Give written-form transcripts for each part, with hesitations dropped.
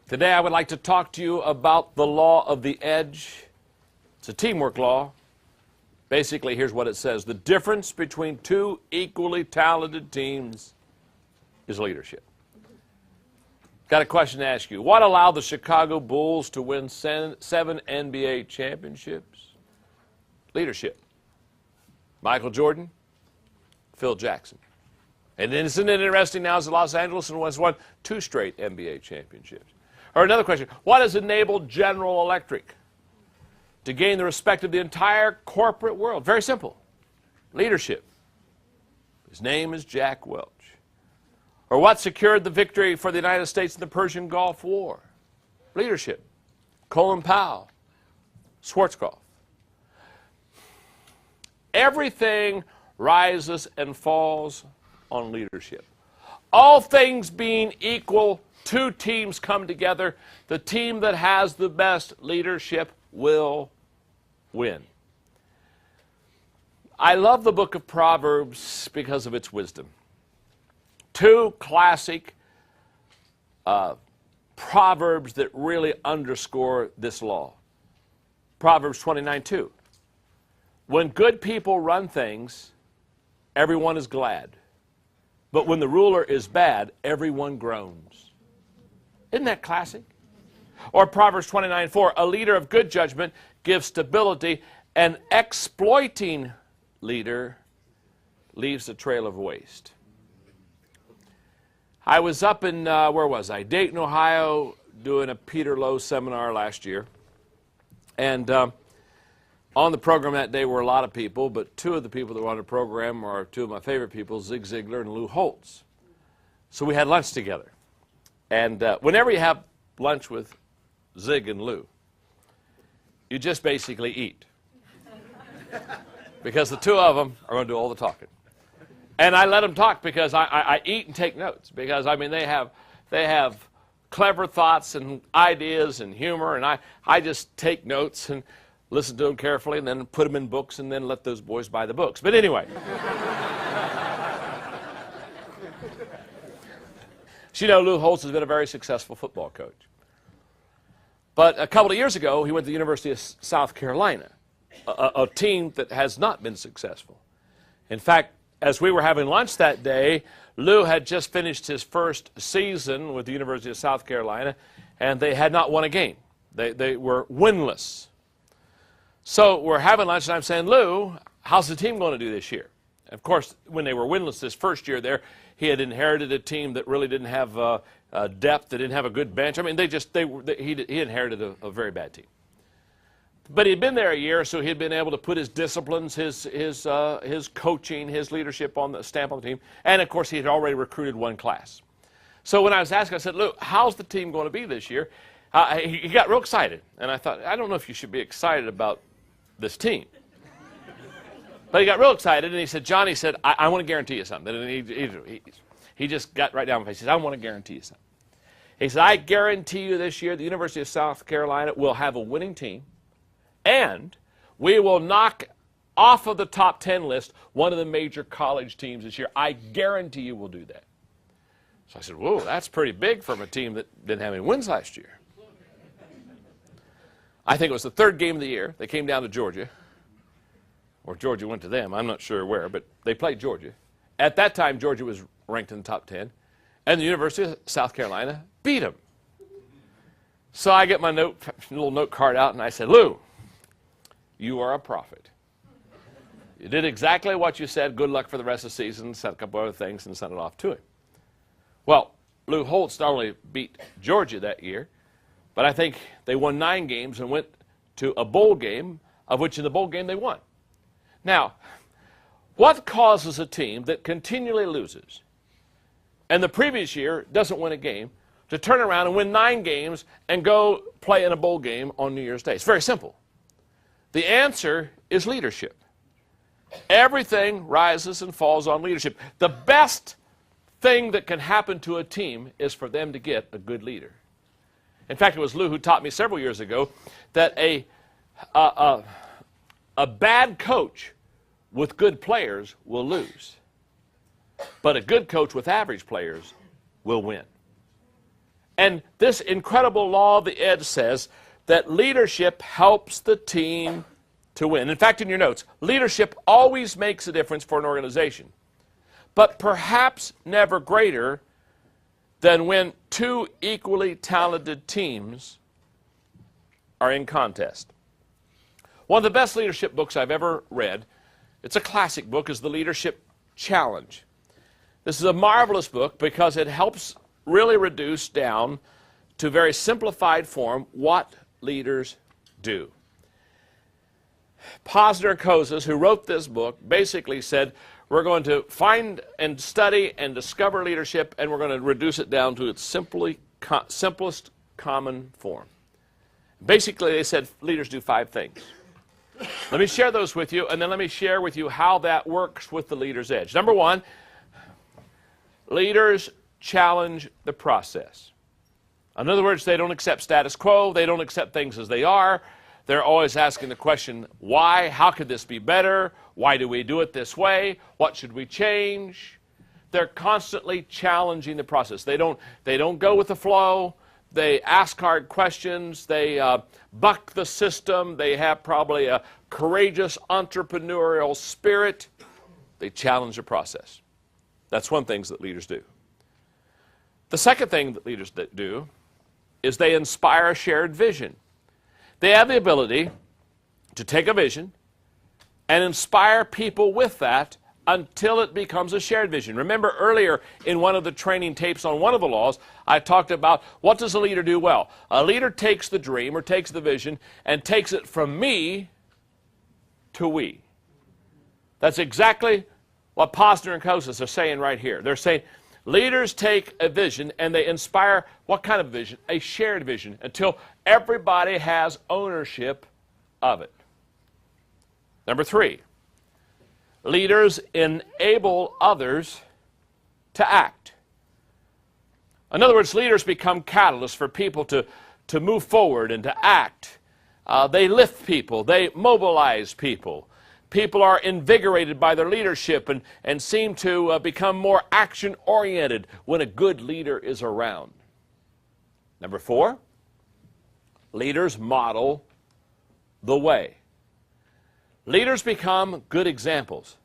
Today I would like to talk to you about the law of the edge. It's a teamwork law. Basically, here's what it says. The difference between two equally talented teams is leadership. Got a question to ask you. What allowed the Chicago Bulls to win 7 NBA championships? Leadership. Michael Jordan, Phil Jackson. And isn't it interesting now as Los Angeles has won 2 straight NBA championships? Or another question, what has enabled General Electric to gain the respect of the entire corporate world? Very simple. Leadership. His name is Jack Welch. Or what secured the victory for the United States in the Persian Gulf War? Leadership. Colin Powell. Schwarzkopf. Everything rises and falls on leadership. All things being equal, 2 teams come together. The team that has the best leadership will win. I love the book of Proverbs because of its wisdom. 2 classic Proverbs that really underscore this law. Proverbs 29:2. When good people run things, everyone is glad. But when the ruler is bad, everyone groans. Isn't that classic? Or Proverbs 29:4, a leader of good judgment gives stability, an exploiting leader leaves a trail of waste. I was up in, where was I? Dayton, Ohio, doing a Peter Lowe seminar last year. And on the program that day were a lot of people, but 2 of the people that were on the program are 2 of my favorite people, Zig Ziglar and Lou Holtz. So we had lunch together. And whenever you have lunch with Zig and Lou, you just basically eat. Because the 2 of them are going to do all the talking. And I let them talk because I eat and take notes. Because, I mean, they have clever thoughts and ideas and humor, and I just take notes and listen to them carefully and then put them in books and then let those boys buy the books. But anyway. So, you know, Lou Holtz has been a very successful football coach. But a couple of years ago, he went to the University of South Carolina, a team that has not been successful. In fact, as we were having lunch that day, Lou had just finished his first season with the University of South Carolina, and they had not won a game. They were winless. So we're having lunch, and I'm saying, Lou, how's the team going to do this year? Of course, when they were winless this first year there, he had inherited a team that really didn't have depth, that didn't have a good bench. I mean, he inherited a very bad team. But he'd been there a year, so he'd been able to put his disciplines, his coaching, his leadership on the stamp on the team. And, of course, he had already recruited 1 class. So when I was asking, I said, Lou, how's the team going to be this year? He got real excited. And I thought, I don't know if you should be excited about this team. But he got real excited, and he said, John, he said, I want to guarantee you something. And he just got right down my face. He said, I want to guarantee you something. He said, I guarantee you this year the University of South Carolina will have a winning team, and we will knock off of the top 10 list one of the major college teams this year. I guarantee you we'll do that. So I said, whoa, that's pretty big from a team that didn't have any wins last year. I think it was the 3rd game of the year. They came down to Georgia, or Georgia went to them. I'm not sure where, but they played Georgia. At that time, Georgia was ranked in the top 10, and the University of South Carolina beat them. So I get my little note card out, and I said, Lou, you are a prophet. You did exactly what you said. Good luck for the rest of the season. Said a couple other things and sent it off to him. Well, Lou Holtz not only beat Georgia that year, but I think they won 9 games and went to a bowl game, of which in the bowl game they won. Now, what causes a team that continually loses and the previous year doesn't win a game to turn around and win 9 games and go play in a bowl game on New Year's Day? It's very simple. The answer is leadership. Everything rises and falls on leadership. The best thing that can happen to a team is for them to get a good leader. In fact, it was Lou who taught me several years ago that a bad coach with good players will lose. But a good coach with average players will win. And this incredible law of the edge says that leadership helps the team to win. In fact, in your notes, leadership always makes a difference for an organization, but perhaps never greater than when two equally talented teams are in contest. One of the best leadership books I've ever read, it's a classic book, is The Leadership Challenge. This is a marvelous book because it helps really reduce down to very simplified form what leaders do. Posner and Kozas, who wrote this book, basically said, we're going to find and study and discover leadership, and we're going to reduce it down to its simplest common form. Basically, they said leaders do 5 things. Let me share those with you, and then let me share with you how that works with the leader's edge. Number 1, leaders challenge the process. In other words, they don't accept status quo. They don't accept things as they are. They're always asking the question, why? How could this be better? Why do we do it this way? What should we change? They're constantly challenging the process. They don't go with the flow. They ask hard questions. They buck the system. They have probably a courageous entrepreneurial spirit. They challenge the process. That's one thing that leaders do. The second thing that leaders do is they inspire a shared vision. They have the ability to take a vision and inspire people with that until it becomes a shared vision. Remember earlier in one of the training tapes on one of the laws, I talked about what does a leader do well? A leader takes the dream or takes the vision and takes it from me to we. That's exactly what Posner and Kozas are saying right here. They're saying leaders take a vision and they inspire what kind of vision? A shared vision until everybody has ownership of it. Number 3, leaders enable others to act. In other words, leaders become catalysts for people to move forward and to act. They lift people. They mobilize people. People are invigorated by their leadership and seem to become more action-oriented when a good leader is around. Number 4, leaders model the way. Leaders become good examples.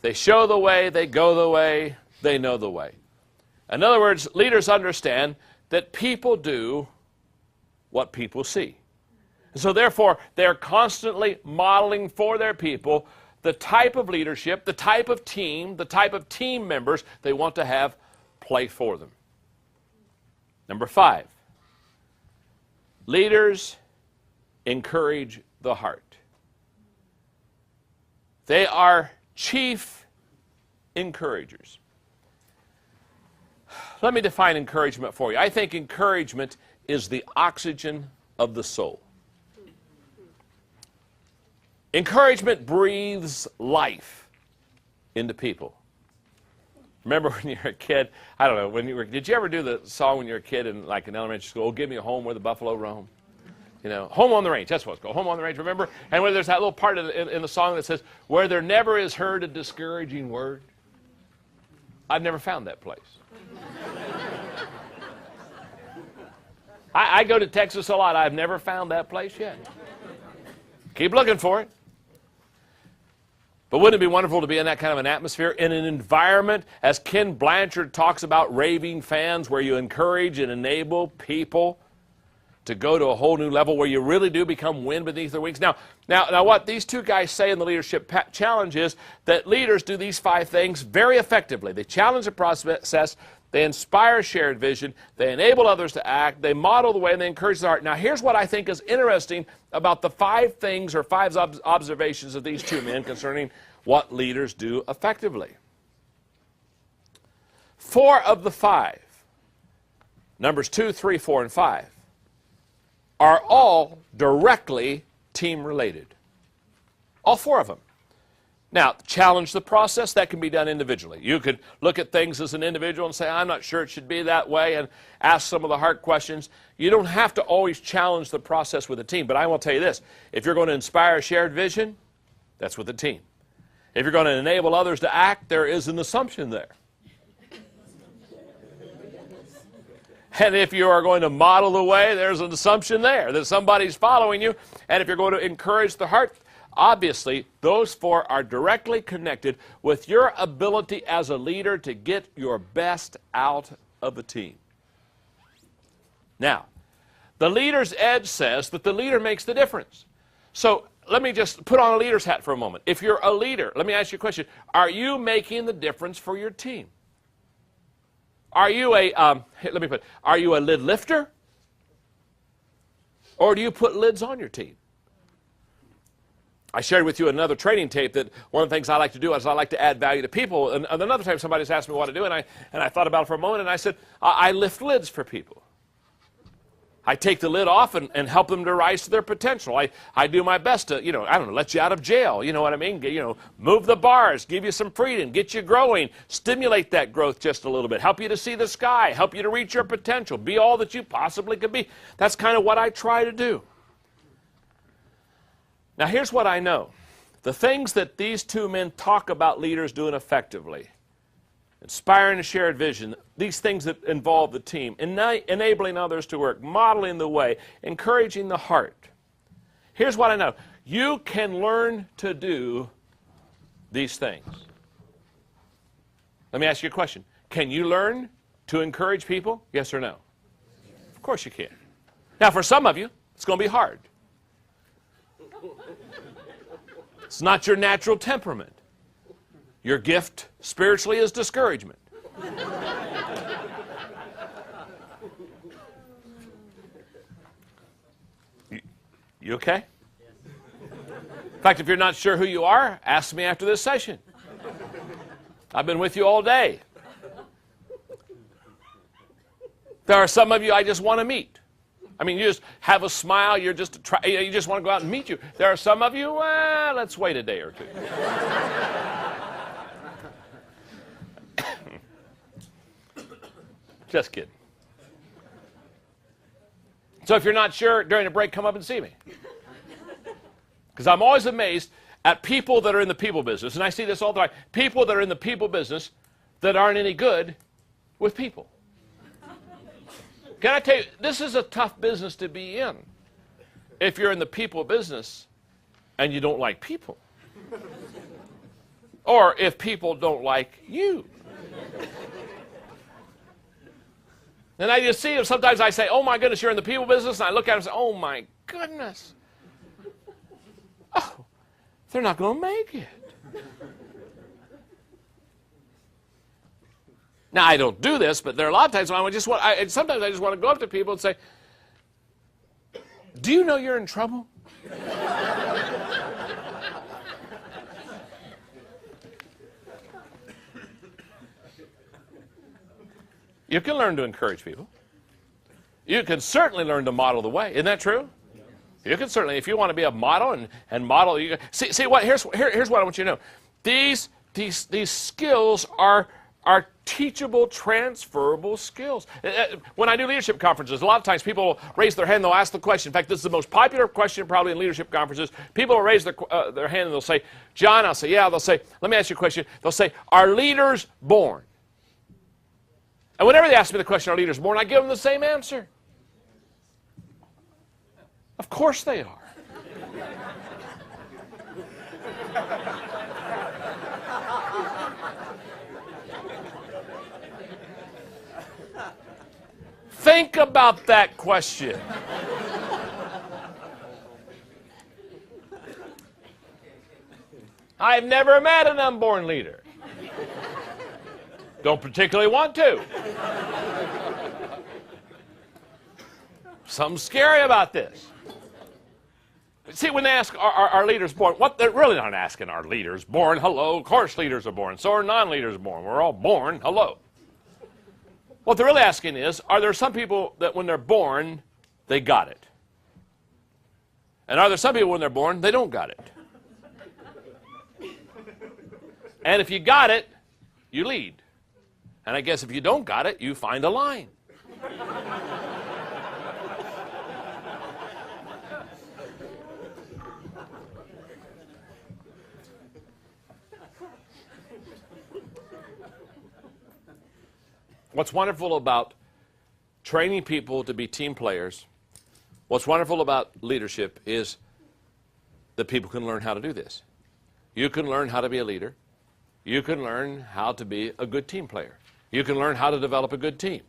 They show the way, they go the way, they know the way. In other words, leaders understand that people do what people see. And so therefore, they're constantly modeling for their people the type of leadership, the type of team members they want to have play for them. Number 5, leaders encourage the heart. They are chief encouragers. Let me define encouragement for you. I think encouragement is the oxygen of the soul. Encouragement breathes life into people. Remember when you were a kid, I don't know, did you ever do the song when you were a kid in elementary school, "Oh, give me a home where the buffalo roam"? You know, home on the range, that's what it's called, home on the range, remember? And where there's that little part in the song that says, where there never is heard a discouraging word. I've never found that place. I go to Texas a lot. I've never found that place yet. Keep looking for it. But wouldn't it be wonderful to be in that kind of an atmosphere, in an environment, as Ken Blanchard talks about, raving fans, where you encourage and enable people to go to a whole new level where you really do become wind beneath their wings. Now, what these two guys say in the Leadership Challenge is that leaders do these 5 things very effectively. They challenge the process, they inspire shared vision, they enable others to act, they model the way, and they encourage the heart. Now, here's what I think is interesting about the 5 things or 5 observations of these two men concerning what leaders do effectively. 4 of the 5, numbers 2, 3, 4, and 5, are all directly team-related. All 4 of them. Now, challenge the process, that can be done individually. You could look at things as an individual and say, I'm not sure it should be that way, and ask some of the hard questions. You don't have to always challenge the process with a team, but I will tell you this. If you're going to inspire a shared vision, that's with a team. If you're going to enable others to act, there is an assumption there. And if you are going to model the way, there's an assumption there that somebody's following you. And if you're going to encourage the heart, obviously, those four are directly connected with your ability as a leader to get your best out of the team. Now, the leader's edge says that the leader makes the difference. So let me just put on a leader's hat for a moment. If you're a leader, let me ask you a question. Are you making the difference for your team? Are you are you a lid lifter? Or do you put lids on your team? I shared with you another training tape that one of the things I like to do is I like to add value to people. And another time somebody's asked me what to do, and I thought about it for a moment, and I said, I lift lids for people. I take the lid off and help them to rise to their potential. I do my best to, let you out of jail. You know what I mean? Move the bars, give you some freedom, get you growing, stimulate that growth just a little bit, help you to see the sky, help you to reach your potential, be all that you possibly could be. That's kind of what I try to do. Now, here's what I know. The things that these two men talk about leaders doing effectively: inspiring a shared vision, these things that involve the team, enabling others to work, modeling the way, encouraging the heart. Here's what I know. You can learn to do these things. Let me ask you a question. Can you learn to encourage people? Yes or no? Of course you can. Now, for some of you, it's going to be hard. It's not your natural temperament. Your gift spiritually is discouragement. You okay? In fact, if you're not sure who you are, ask me after this session. I've been with you all day. There are some of you I just want to meet. I mean, you just have a smile, you just want to go out and meet you. There are some of you, let's wait a day or two. Just kidding. So if you're not sure, during a break, come up and see me. Because I'm always amazed at people that are in the people business, and I see this all the time, people that are in the people business that aren't any good with people. Can I tell you, this is a tough business to be in if you're in the people business and you don't like people. Or if people don't like you. And I just see them. Sometimes I say, oh my goodness, you're in the people business. And I look at them and say, oh my goodness. Oh, they're not going to make it. Now, I don't do this, but there are a lot of times when sometimes I just want to go up to people and say, do you know you're in trouble? You can learn to encourage people. You can certainly learn to model the way. Isn't that true? You can certainly, if you want to be a model and model, see what here's what I want you to know. These skills are teachable, transferable skills. When I do leadership conferences, a lot of times people raise their hand and they'll ask the question. In fact, this is the most popular question probably in leadership conferences. People will raise their hand and they'll say, John, I'll say, yeah. They'll say, let me ask you a question. They'll say, are leaders born? And whenever they ask me the question, are leaders born, I give them the same answer. Of course they are. Think about that question. I've never met an unborn leader. Don't particularly want to. Something scary about this. See, when they ask, are leaders born? What they're really not asking, are leaders born? Hello, of course leaders are born. So are non-leaders born. We're all born. Hello. What they're really asking is, are there some people that when they're born, they got it? And are there some people when they're born, they don't got it? And if you got it, you lead. And I guess if you don't got it, you find a line. What's wonderful about training people to be team players. What's wonderful about leadership is that people can learn how to do this. You can learn how to be a leader. You can learn how to be a good team player. You can learn how to develop a good team.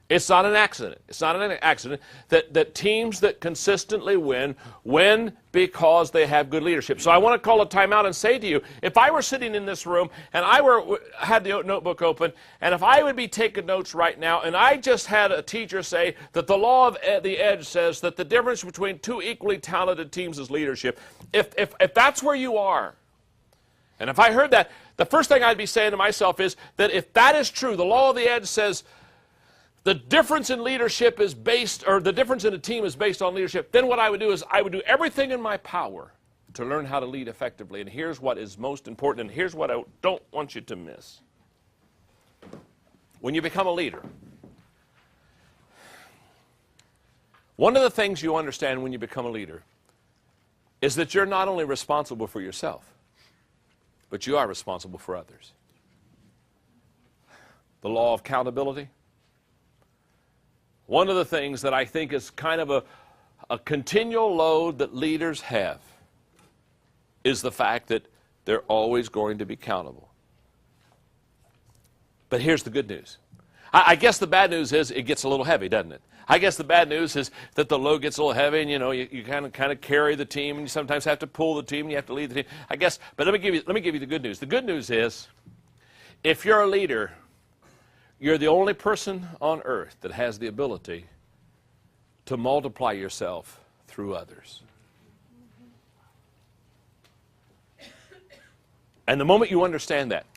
It's not an accident. It's not an accident that teams that consistently win because they have good leadership. So I want to call a timeout and say to you, if I were sitting in this room and had the notebook open, and if I would be taking notes right now, and I just had a teacher say that the law of the edge says that the difference between two equally talented teams is leadership, if that's where you are, and if I heard that, the first thing I'd be saying to myself is that if that is true, the law of the edge says the difference in leadership is based, or the difference in a team is based on leadership, then what I would do is I would do everything in my power to learn how to lead effectively. And here's what is most important, and here's what I don't want you to miss. When you become a leader, one of the things you understand when you become a leader is that you're not only responsible for yourself, but you are responsible for others. The law of accountability. One of the things that I think is kind of a continual load that leaders have is the fact that they're always going to be accountable. But here's the good news. I guess the bad news is it gets a little heavy, doesn't it? I guess the bad news is that the load gets a little heavy, and you kind of carry the team, and you sometimes have to pull the team, and you have to lead the team. I guess, but let me give you the good news. The good news is, if you're a leader, you're the only person on earth that has the ability to multiply yourself through others. And the moment you understand that,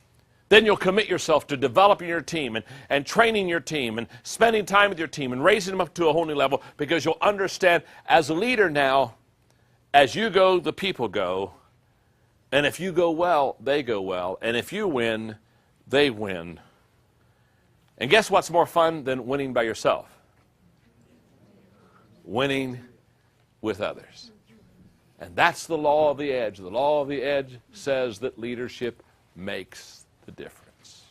then you'll commit yourself to developing your team and training your team and spending time with your team and raising them up to a whole new level, because you'll understand as a leader now, as you go, the people go. And if you go well, they go well. And if you win, they win. And guess what's more fun than winning by yourself? Winning with others. And that's the law of the edge. The law of the edge says that leadership makes the difference.